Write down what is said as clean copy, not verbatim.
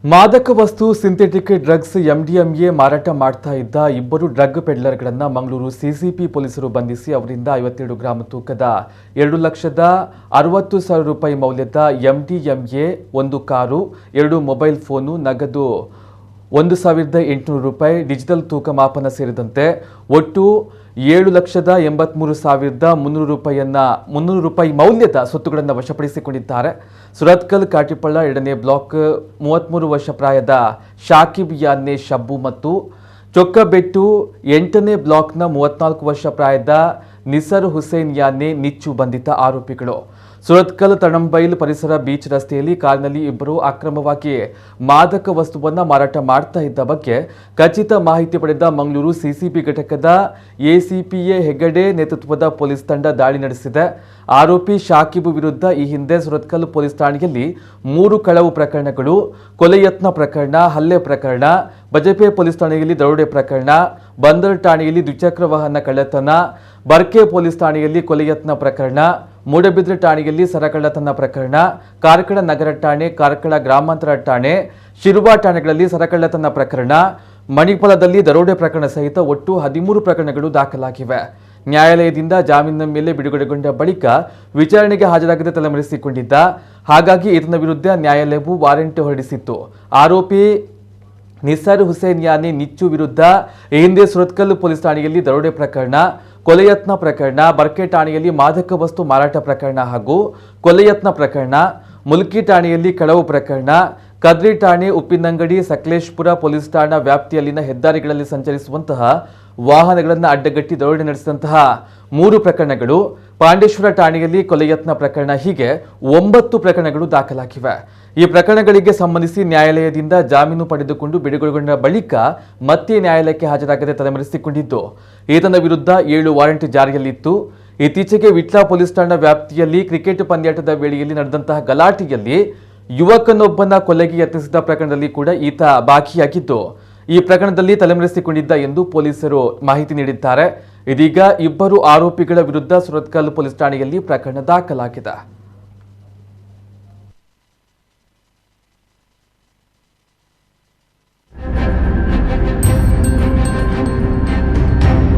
ಮಾದಕ ವಸ್ತು synthetic drugs MDMA ಮಾರಾಟ ಮಾಡ್ತಾ ಇದ್ದ ಇಬ್ಬರು ಡ್ರಗ್ ಪೆಡ್ಲರ್ಗಳನ್ನು ಮಂಗಳೂರು ಸಿಸಿಪಿ ಪೊಲೀಸರು ಬಂಧಿಸಿ ಅವರಿಂದ 52 ಗ್ರಾಂ ತೂಕದ 2,60,000 ರೂಪಾಯಿ ಮೌಲ್ಯದ ಎಂಡಿಎಂಎ, ಒಂದು ಕಾರು, 2 ಮೊಬೈಲ್ ಫೋನು, ನಗದು 1,800 ರೂಪಾಯಿ, ಡಿಜಿಟಲ್ ತೂಕ ಮಾಪನ ಸೇರಿದಂತೆ ಒಟ್ಟು 7,83,300 ರೂಪಾಯಿ ಮೌಲ್ಯದ ಸೊತ್ತುಗಳನ್ನು ವಶಪಡಿಸಿಕೊಂಡಿದ್ದಾರೆ. ಸುರತ್ಕಲ್ ಕಾಟಿಪಳ್ಳ 2ನೇ ಬ್ಲಾಕ್ 33 ವರ್ಷ ಪ್ರಾಯದ ಶಾಕಿಬ್ ಯಾನ್ನೆ ಶಬ್ಬು ಮತ್ತು ಚೊಕ್ಕಬೆಟ್ಟು 8ನೇ ಬ್ಲಾಕ್ನ 34 ವರ್ಷ ಪ್ರಾಯದ ನಿಸರ್ ಹುಸೇನ್ ಯಾನ್ನೆ ನಿಚ್ಚು ಬಂಧಿತ ಆರೋಪಿಗಳು. ಸುರತ್ಕಲ್ ತಣಂಬೈಲ್ ಪರಿಸರ ಬೀಚ್ ರಸ್ತೆಯಲ್ಲಿ ಕಾರಿನಲ್ಲಿ ಇಬ್ಬರು ಅಕ್ರಮವಾಗಿ ಮಾದಕ ವಸ್ತುವನ್ನು ಮಾರಾಟ ಮಾಡ್ತಾ ಇದ್ದ ಬಗ್ಗೆ ಖಚಿತ ಮಾಹಿತಿ ಪಡೆದ ಮಂಗಳೂರು ಸಿಸಿಬಿ ಘಟಕದ ಎಸಿಪಿಎ ಹೆಗಡೆ ನೇತೃತ್ವದ ಪೊಲೀಸ್ ತಂಡ ದಾಳಿ ನಡೆಸಿದೆ. ಆರೋಪಿ ಶಾಕಿಬ್ ವಿರುದ್ಧ ಈ ಹಿಂದೆ ಸುರತ್ಕಲ್ ಪೊಲೀಸ್ ಠಾಣೆಯಲ್ಲಿ 3 ಕಳವು ಪ್ರಕರಣಗಳು, ಕೊಲೆ ಯತ್ನ ಪ್ರಕರಣ, ಹಲ್ಲೆ ಪ್ರಕರಣ, ಬಜಪೆ ಪೊಲೀಸ್ ಠಾಣೆಯಲ್ಲಿ ದರೋಡೆ ಪ್ರಕರಣ, ಬಂದರ್ ಠಾಣೆಯಲ್ಲಿ ದ್ವಿಚಕ್ರ ವಾಹನ ಕಳ್ಳತನ, ಬರ್ಕೆ ಪೊಲೀಸ್ ಠಾಣೆಯಲ್ಲಿ ಕೊಲೆ ಯತ್ನ ಪ್ರಕರಣ, ಮೂಡಬಿದ್ರೆ ಠಾಣೆಯಲ್ಲಿ ಸರಕಳ್ಳತನ ಪ್ರಕರಣ, ಕಾರ್ಕಳ ನಗರ ಠಾಣೆ, ಕಾರ್ಕಳ ಗ್ರಾಮಾಂತರ ಠಾಣೆ, ಶಿರುವಾ ಠಾಣೆಗಳಲ್ಲಿ ಸರಕಳ್ಳತನ ಪ್ರಕರಣ, ಮಣಿಪಾಲದಲ್ಲಿ ದರೋಡೆ ಪ್ರಕರಣ ಸಹಿತ ಒಟ್ಟು 13 ಪ್ರಕರಣಗಳು ದಾಖಲಾಗಿವೆ. ನ್ಯಾಯಾಲಯದಿಂದ ಜಾಮೀನಿನ ಮೇಲೆ ಬಿಡುಗಡೆಗೊಂಡ ಬಳಿಕ ವಿಚಾರಣೆಗೆ ಹಾಜರಾಗದೆ ತಲೆಮರೆಸಿಕೊಂಡಿದ್ದ. ಹಾಗಾಗಿ ಈತನ ವಿರುದ್ಧ ನ್ಯಾಯಾಲಯವು ವಾರೆಂಟ್ ಹೊರಡಿಸಿತ್ತು. ಆರೋಪಿ ನಿಸರ್ ಹುಸೇನ್ ಯಾನೆ ನಿಚ್ಚು ವಿರುದ್ಧ ಈ ಹಿಂದೆ ಸುರತ್ಕಲ್ ಪೊಲೀಸ್ ಠಾಣೆಯಲ್ಲಿ ದರೋಡೆ ಪ್ರಕರಣ, ಕೊಲೆ ಯತ್ನ ಪ್ರಕರಣ, ಬರ್ಕೆ ಠಾಣೆಯಲ್ಲಿ ಮಾದಕ ವಸ್ತು ಮಾರಾಟ ಪ್ರಕರಣ ಹಾಗೂ ಕೊಲೆ ಯತ್ನ ಪ್ರಕರಣ, ಮುಲ್ಕಿ ಠಾಣೆಯಲ್ಲಿ ಕಳವು ಪ್ರಕರಣ, ಕದ್ರಿ ಠಾಣೆ, ಉಪ್ಪಿನಂಗಡಿ, ಸಕಲೇಶ್ಪುರ ಪೊಲೀಸ್ ಠಾಣಾ ವ್ಯಾಪ್ತಿಯಲ್ಲಿನ ಹೆದ್ದಾರಿಗಳಲ್ಲಿ ಸಂಚರಿಸುವಂತಹ ವಾಹನಗಳನ್ನು ಅಡ್ಡಗಟ್ಟಿ ದರೋಡೆ ನಡೆಸಿದಂತಹ 3 ಪ್ರಕರಣಗಳು, ಪಾಂಡೇಶ್ವರ ಠಾಣೆಯಲ್ಲಿ ಕೊಲೆ ಯತ್ನ ಪ್ರಕರಣ, ಹೀಗೆ 9 ಪ್ರಕರಣಗಳು ದಾಖಲಾಗಿವೆ. ಈ ಪ್ರಕರಣಗಳಿಗೆ ಸಂಬಂಧಿಸಿ ನ್ಯಾಯಾಲಯದಿಂದ ಜಾಮೀನು ಪಡೆದುಕೊಂಡು ಬಿಡುಗಡೆಗೊಂಡ ಬಳಿಕ ಮತ್ತೆ ನ್ಯಾಯಾಲಯಕ್ಕೆ ಹಾಜರಾಗದೆ ತಲೆಮರೆಸಿಕೊಂಡಿದ್ದು. ಈತನ ವಿರುದ್ಧ 7 ವಾರೆಂಟ್ ಜಾರಿಯಲ್ಲಿತ್ತು. ಇತ್ತೀಚೆಗೆ ವಿಟ್ಲ ಪೊಲೀಸ್ ಠಾಣಾ ವ್ಯಾಪ್ತಿಯಲ್ಲಿ ಕ್ರಿಕೆಟ್ ಪಂದ್ಯಾಟದ ವೇಳೆಯಲ್ಲಿ ನಡೆದಂತಹ ಗಲಾಟೆಯಲ್ಲಿ ಯುವಕನೊಬ್ಬನ ಕೊಲೆಗೆ ಯತ್ನಿಸಿದ ಪ್ರಕರಣದಲ್ಲಿ ಕೂಡ ಈತ ಭಾಗಿಯಾಗಿದ್ದು ಈ ಪ್ರಕರಣದಲ್ಲಿ ತಲೆಮರೆಸಿಕೊಂಡಿದ್ದ ಎಂದು ಪೊಲೀಸರು ಮಾಹಿತಿ ನೀಡಿದ್ದಾರೆ. ಇದೀಗ ಇಬ್ಬರು ಆರೋಪಿಗಳ ವಿರುದ್ಧ ಸುರತ್ಕಲ್ ಪೊಲೀಸ್ ಠಾಣೆಯಲ್ಲಿ ಪ್ರಕರಣ ದಾಖಲಾಗಿದೆ.